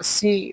80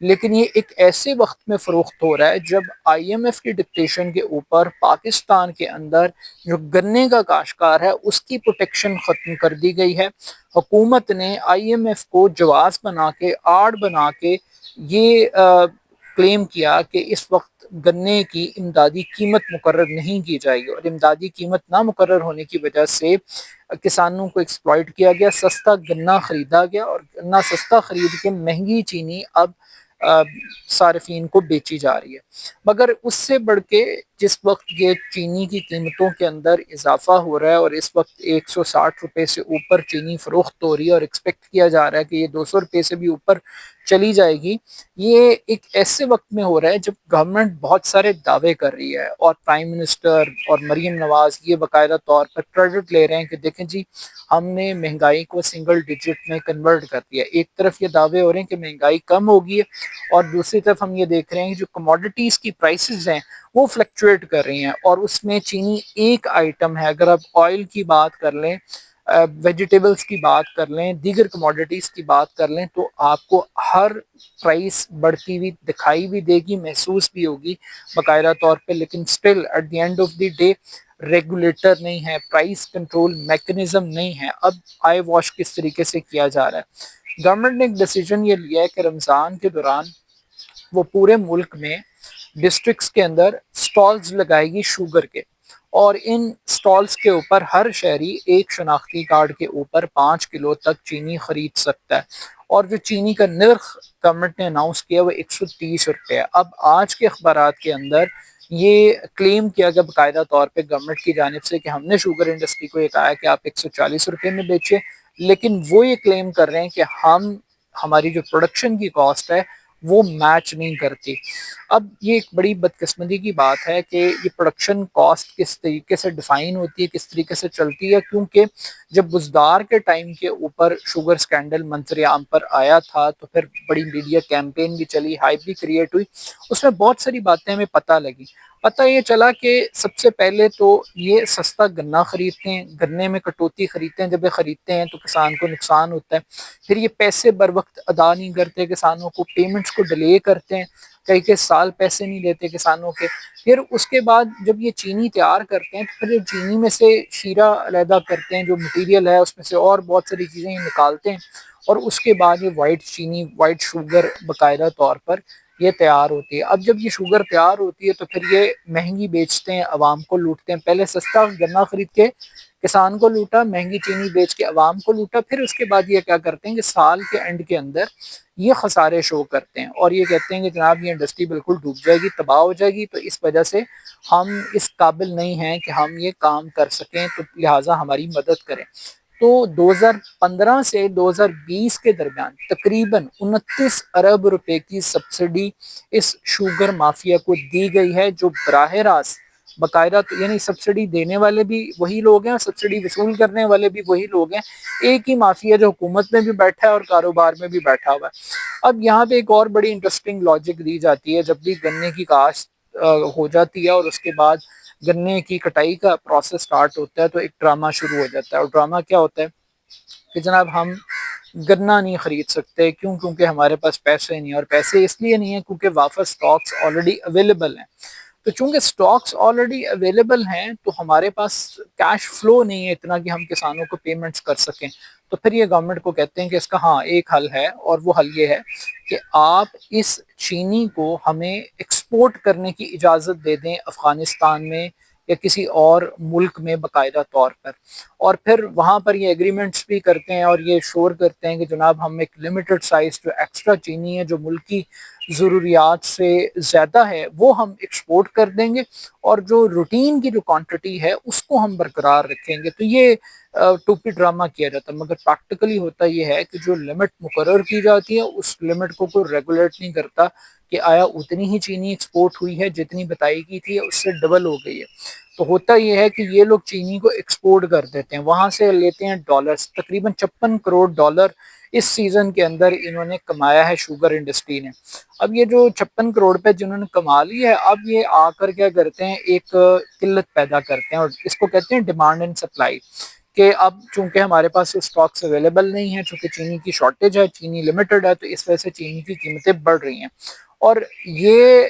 لیکن یہ ایک ایسے وقت میں فروخت ہو رہا ہے جب آئی ایم ایف کی ڈکٹیشن کے اوپر پاکستان کے اندر جو گنے کا کاشتکار ہے اس کی پروٹیکشن ختم کر دی گئی ہے۔ حکومت نے آئی ایم ایف کو جواز بنا کے، آڑ بنا کے یہ کلیم کیا کہ اس وقت گنے کی امدادی قیمت مقرر نہیں کی جائے گی، اور امدادی قیمت نہ مقرر ہونے کی وجہ سے کسانوں کو ایکسپلائٹ کیا گیا، سستا گنا خریدا گیا، اور گنا سستا خرید کے مہنگی چینی اب صارفین کو بیچی جا رہی ہے۔ مگر اس سے بڑھ کے جس وقت یہ چینی کی قیمتوں کے اندر اضافہ ہو رہا ہے اور اس وقت 160 روپے سے اوپر چینی فروخت ہو رہی ہے، اور ایکسپیکٹ کیا جا رہا ہے کہ یہ 200 روپے سے بھی اوپر چلی جائے گی، یہ ایک ایسے وقت میں ہو رہا ہے جب گورنمنٹ بہت سارے دعوے کر رہی ہے، اور پرائم منسٹر اور مریم نواز یہ باقاعدہ طور پر کریڈٹ لے رہے ہیں کہ دیکھیں جی ہم نے مہنگائی کو سنگل ڈیجٹ میں کنورٹ کر دیا۔ ایک طرف یہ دعوے ہو رہے ہیں کہ مہنگائی کم ہوگی ہے، اور دوسری طرف ہم یہ دیکھ رہے ہیں کہ جو کموڈیٹیز کی پرائسز ہیں وہ فلکچویٹ کر رہی ہیں، اور اس میں چینی ایک آئٹم ہے۔ اگر آپ آئل کی بات کر لیں، ویجیٹیبلز کی بات کر لیں، دیگر کموڈیٹیز کی بات کر لیں، تو آپ کو ہر پرائس بڑھتی ہوئی دکھائی بھی دے گی، محسوس بھی ہوگی باقاعدہ طور پہ، لیکن still at the end of the day regulator نہیں ہے، پرائس کنٹرول میکنزم نہیں ہے۔ اب آئی واش کس طریقے سے کیا جا رہا ہے؟ گورنمنٹ نے ایک ڈیسیجن یہ لیا ہے کہ رمضان کے دوران وہ پورے ملک میں ڈسٹرکٹس کے اندر سٹالز لگائے گی شوگر کے، اور ان سٹالز کے اوپر ہر شہری ایک شناختی کارڈ کے اوپر 5 کلو تک چینی خرید سکتا ہے، اور جو چینی کا نرخ گورنمنٹ نے اناؤنس کیا وہ 130 روپے ہے۔ اب آج کے اخبارات کے اندر یہ کلیم کیا گیا باقاعدہ طور پہ گورنمنٹ کی جانب سے کہ ہم نے شوگر انڈسٹری کو یہ کہا ہے کہ آپ 140 روپے میں بیچے، لیکن وہ یہ کلیم کر رہے ہیں کہ ہماری جو پروڈکشن کی کاسٹ ہے وہ میچ نہیں کرتی۔ اب یہ ایک بڑی بدقسمتی کی بات ہے کہ یہ پروڈکشن کاسٹ کس طریقے سے ڈیفائن ہوتی ہے، کس طریقے سے چلتی ہے، کیونکہ جب بزدار کے ٹائم کے اوپر شوگر سکینڈل منظر عام پر آیا تھا تو پھر بڑی میڈیا کیمپین بھی چلی، ہائپ بھی کریٹ ہوئی، اس میں بہت ساری باتیں ہمیں پتہ لگی۔ پتہ یہ چلا کہ سب سے پہلے تو یہ سستا گنا خریدتے ہیں، گنے میں کٹوتی خریدتے ہیں، جب یہ خریدتے ہیں تو کسان کو نقصان ہوتا ہے، پھر یہ پیسے بر وقت ادا نہیں کرتے، کسانوں کو پیمنٹس کو ڈیلے کرتے ہیں، کئی کئی سال پیسے نہیں دیتے کسانوں کے۔ پھر اس کے بعد جب یہ چینی تیار کرتے ہیں تو پھر چینی میں سے شیرہ علیحدہ کرتے ہیں، جو مٹیریل ہے اس میں سے اور بہت ساری چیزیں یہ نکالتے ہیں، اور اس کے بعد یہ وائٹ چینی، وائٹ شوگر باقاعدہ طور پر یہ تیار ہوتی ہے۔ اب جب یہ شوگر تیار ہوتی ہے تو پھر یہ مہنگی بیچتے ہیں، عوام کو لوٹتے ہیں۔ پہلے سستا گنا خرید کے کسان کو لوٹا، مہنگی چینی بیچ کے عوام کو لوٹا، پھر اس کے بعد یہ کیا کرتے ہیں کہ سال کے اینڈ کے اندر یہ خسارے شو کرتے ہیں، اور یہ کہتے ہیں کہ جناب یہ انڈسٹری بالکل ڈوب جائے گی، تباہ ہو جائے گی، تو اس وجہ سے ہم اس قابل نہیں ہیں کہ ہم یہ کام کر سکیں، تو لہٰذا ہماری مدد کریں۔ تو 2015 سے 2020 کے درمیان تقریباً 29 ارب روپے کی سبسڈی اس شوگر مافیا کو دی گئی ہے، جو براہ راست باقاعدہ یعنی سبسڈی دینے والے بھی وہی لوگ ہیں اور سبسڈی وصول کرنے والے بھی وہی لوگ ہیں، ایک ہی مافیا جو حکومت میں بھی بیٹھا ہے اور کاروبار میں بھی بیٹھا ہوا ہے۔ اب یہاں پہ ایک اور بڑی انٹرسٹنگ لاجک دی جاتی ہے، جب بھی گنے کی کاشت ہو جاتی ہے اور اس کے بعد گنے کی کٹائی کا پروسیس سٹارٹ ہوتا ہے تو ایک ڈرامہ شروع ہو جاتا ہے، اور ڈرامہ کیا ہوتا ہے کہ جناب ہم گنا نہیں خرید سکتے، کیونکہ ہمارے پاس پیسے نہیں، اور پیسے اس لیے نہیں ہیں کیونکہ واپس سٹاکس آلریڈی اویلیبل ہیں۔ تو چونکہ سٹاکس آلریڈی اویلیبل ہیں تو ہمارے پاس کیش فلو نہیں ہے اتنا کہ ہم کسانوں کو پیمنٹس کر سکیں، تو پھر یہ گورنمنٹ کو کہتے ہیں کہ اس کا ہاں ایک حل ہے، اور وہ حل یہ ہے کہ آپ اس چینی کو ہمیں ایکسپورٹ کرنے کی اجازت دے دیں افغانستان میں یا کسی اور ملک میں باقاعدہ طور پر، اور پھر وہاں پر یہ ایگریمنٹس بھی کرتے ہیں اور یہ شور کرتے ہیں کہ جناب ہم ایک لمیٹڈ سائز جو ایکسٹرا چینی ہے جو ملکی ضروریات سے زیادہ ہے وہ ہم ایکسپورٹ کر دیں گے، اور جو روٹین کی جو کوانٹٹی ہے اس کو ہم برقرار رکھیں گے۔ تو یہ ٹوپی ڈرامہ کیا جاتا ہے، مگر پریکٹیکلی ہوتا یہ ہے کہ جو لمٹ مقرر کی جاتی ہے اس لمٹ کو کوئی ریگولیٹ نہیں کرتا کہ آیا اتنی ہی چینی ایکسپورٹ ہوئی ہے جتنی بتائی گئی تھی، اس سے ڈبل ہو گئی ہے۔ تو ہوتا یہ ہے کہ یہ لوگ چینی کو ایکسپورٹ کر دیتے ہیں، وہاں سے لیتے ہیں ڈالرز، تقریباً 56 کروڑ ڈالر اس سیزن کے اندر انہوں نے کمایا ہے شوگر انڈسٹری نے۔ اب یہ جو 56 کروڑ پہ جنہوں نے کما لی ہے، اب یہ آ کر کیا کرتے ہیں، ایک قلت پیدا کرتے ہیں، اور اس کو کہتے ہیں ڈیمانڈ اینڈ سپلائی، کہ اب چونکہ ہمارے پاس اسٹاکس اویلیبل نہیں ہیں، چونکہ چینی کی شارٹیج ہے، چینی لمیٹڈ ہے، تو اس وجہ سے چینی کی قیمتیں بڑھ رہی ہیں۔ اور یہ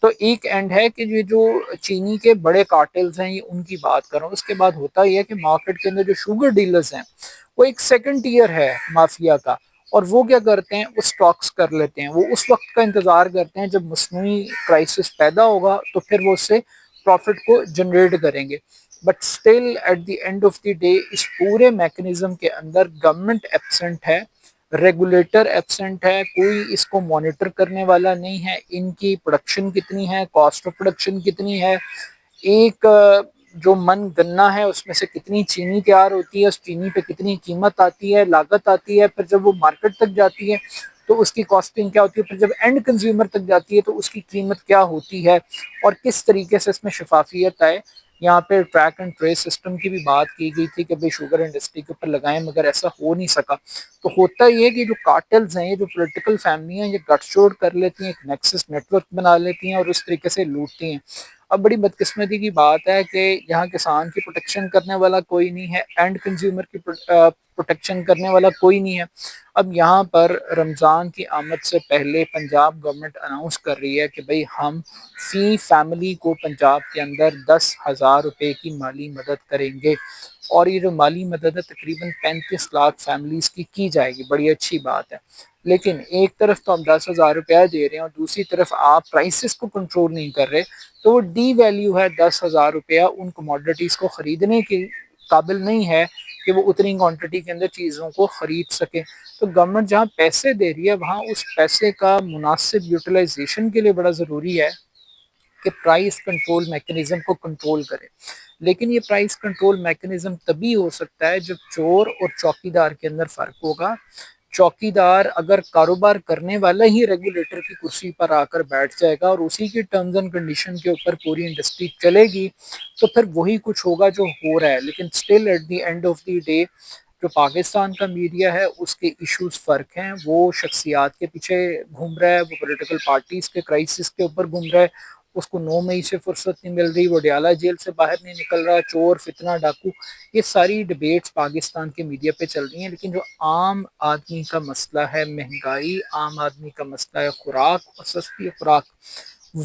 تو ایک اینڈ ہے کہ یہ جو چینی کے بڑے کارٹلز ہیں، یہ ان کی بات کروں۔ اس کے بعد ہوتا یہ ہے کہ مارکیٹ کے اندر جو شوگر ڈیلرز ہیں وہ ایک سیکنڈ ٹیئر ہے مافیا کا، اور وہ کیا کرتے ہیں، وہ سٹاکس کر لیتے ہیں، وہ اس وقت کا انتظار کرتے ہیں جب مصنوعی کرائسس پیدا ہوگا تو پھر وہ اس سے پروفٹ کو جنریٹ کریں گے۔ But still at the end of the day اس پورے میکنزم کے اندر گورنمنٹ ایبسنٹ ہے، ریگولیٹر ایبسنٹ ہے، کوئی اس کو مانیٹر کرنے والا نہیں ہے، ان کی پروڈکشن کتنی ہے، کاسٹ آف پروڈکشن کتنی ہے، ایک جو من گنا ہے اس میں سے کتنی چینی تیار ہوتی ہے، اس چینی پہ کتنی قیمت آتی ہے، لاگت آتی ہے، پھر جب وہ مارکیٹ تک جاتی ہے تو اس کی کاسٹنگ کیا ہوتی ہے، پھر جب اینڈ کنزیومر تک جاتی ہے تو اس کی قیمت کیا ہوتی ہے، اور کس طریقے سے اس میں شفافیت آئے۔ یہاں پہ ٹریک اینڈ ٹریس سسٹم کی بھی بات کی گئی تھی کہ بھئی شوگر انڈسٹری کے اوپر لگائیں، مگر ایسا ہو نہیں سکا۔ تو ہوتا یہ کہ جو کارٹلز ہیں، یہ جو پولیٹیکل فیملی ہیں، یہ گٹھ جوڑ کر لیتی ہیں، ایک نیکسس نیٹ ورک بنا لیتی ہیں اور اس طریقے سے لوٹتی ہیں۔ اب بڑی بدقسمتی کی بات ہے کہ یہاں کسان کی پروٹیکشن کرنے والا کوئی نہیں ہے، اینڈ کنزیومر کی پروٹیکشن کرنے والا کوئی نہیں ہے۔ اب یہاں پر رمضان کی آمد سے پہلے پنجاب گورنمنٹ اناؤنس کر رہی ہے کہ بھئی ہم فی فیملی کو پنجاب کے اندر 10,000 روپے کی مالی مدد کریں گے، اور یہ جو مالی مدد ہے تقریباً 35 لاکھ فیملیز کی جائے گی۔ بڑی اچھی بات ہے، لیکن ایک طرف تو ہم 10,000 روپیہ دے رہے ہیں اور دوسری طرف آپ پرائسز کو کنٹرول نہیں کر رہے، تو وہ ڈی ویلیو ہے 10,000 روپیہ ان کموڈٹیز کو خریدنے کے قابل نہیں ہے کہ وہ اتنی کوانٹٹی کے اندر چیزوں کو خرید سکے۔ تو گورنمنٹ جہاں پیسے دے رہی ہے وہاں اس پیسے کا مناسب یوٹیلائزیشن کے لیے بڑا ضروری ہے کہ پرائس کنٹرول میکنزم کو کنٹرول کرے۔ لیکن یہ پرائس کنٹرول میکنزم تبھی ہو سکتا ہے جب چور اور چوکیدار کے اندر فرق ہوگا۔ چوکیدار اگر کاروبار کرنے والا ہی ریگولیٹر کی کرسی پر آ کر بیٹھ جائے گا اور اسی کی ٹرمز اینڈ کنڈیشن کے اوپر پوری انڈسٹری چلے گی تو پھر وہی کچھ ہوگا جو ہو رہا ہے۔ لیکن still at the end of the day جو پاکستان کا میڈیا ہے اس کے ایشوز فرق ہیں، وہ شخصیات کے پیچھے گھوم رہا ہے، وہ پولیٹیکل پارٹیز کے کرائسس کے اوپر گھوم رہا ہے، اس کو 9 مئی سے فرصت نہیں مل رہی، وہ ڈیالہ جیل سے باہر نہیں نکل رہا، چور فتنہ ڈاکو، یہ ساری ڈیبیٹس پاکستان کے میڈیا پہ چل رہی ہیں۔ لیکن جو عام آدمی کا مسئلہ ہے مہنگائی، عام آدمی کا مسئلہ ہے خوراک اور سستی خوراک،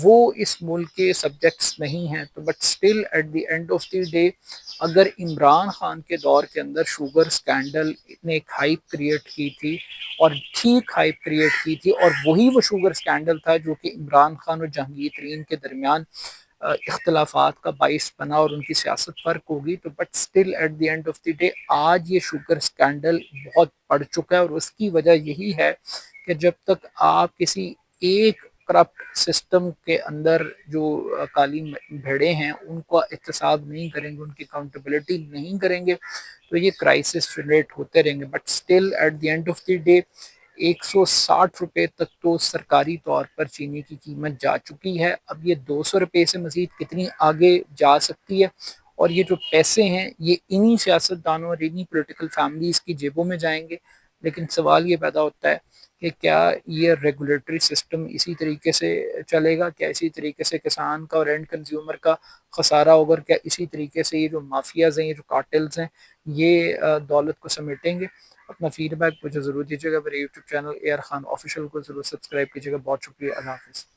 وہ اس ملک کے سبجیکٹس نہیں ہیں۔ تو but still at the end of the day اگر عمران خان کے دور کے اندر شوگر سکینڈل نے ایک ہائپ کریٹ کی تھی اور ٹھیک ہائپ کریٹ کی تھی، اور وہی وہ شوگر سکینڈل تھا جو کہ عمران خان اور جہانگیر ترین کے درمیان اختلافات کا باعث بنا اور ان کی سیاست فرق ہوگی، تو but still at the end of the day آج یہ شوگر سکینڈل بہت بڑھ چکا ہے، اور اس کی وجہ یہی ہے کہ جب تک آپ کسی ایک کرپٹ سسٹم کے اندر جو کالی بھیڑیں ہیں ان کو احتساب نہیں کریں گے، ان کی اکاؤنٹیبلٹی نہیں کریں گے، تو یہ کرائسس جنریٹ ہوتے رہیں گے۔ But still at the end of the day 160 روپے تک تو سرکاری طور پر چینی کی قیمت جا چکی ہے، اب یہ 200 روپے سے مزید کتنی آگے جا سکتی ہے، اور یہ جو پیسے ہیں یہ انہی سیاستدانوں اور انہی پولیٹیکل فیملیز کی جیبوں میں جائیں گے۔ لیکن سوال یہ پیدا ہوتا ہے کہ کیا یہ ریگولیٹری سسٹم اسی طریقے سے چلے گا، کیا اسی طریقے سے کسان کا اور اینڈ کنزیومر کا خسارہ ہوگا، کیا اسی طریقے سے یہ جو مافیاز ہیں، یہ جو کارٹلز ہیں، یہ دولت کو سمیٹیں گے؟ اپنا فیڈ بیک مجھے ضرور دیجیے گا، میرے YouTube channel A R Khan official کو ضرور سبسکرائب کیجیے گا۔ بہت شکریہ، اللہ حافظ۔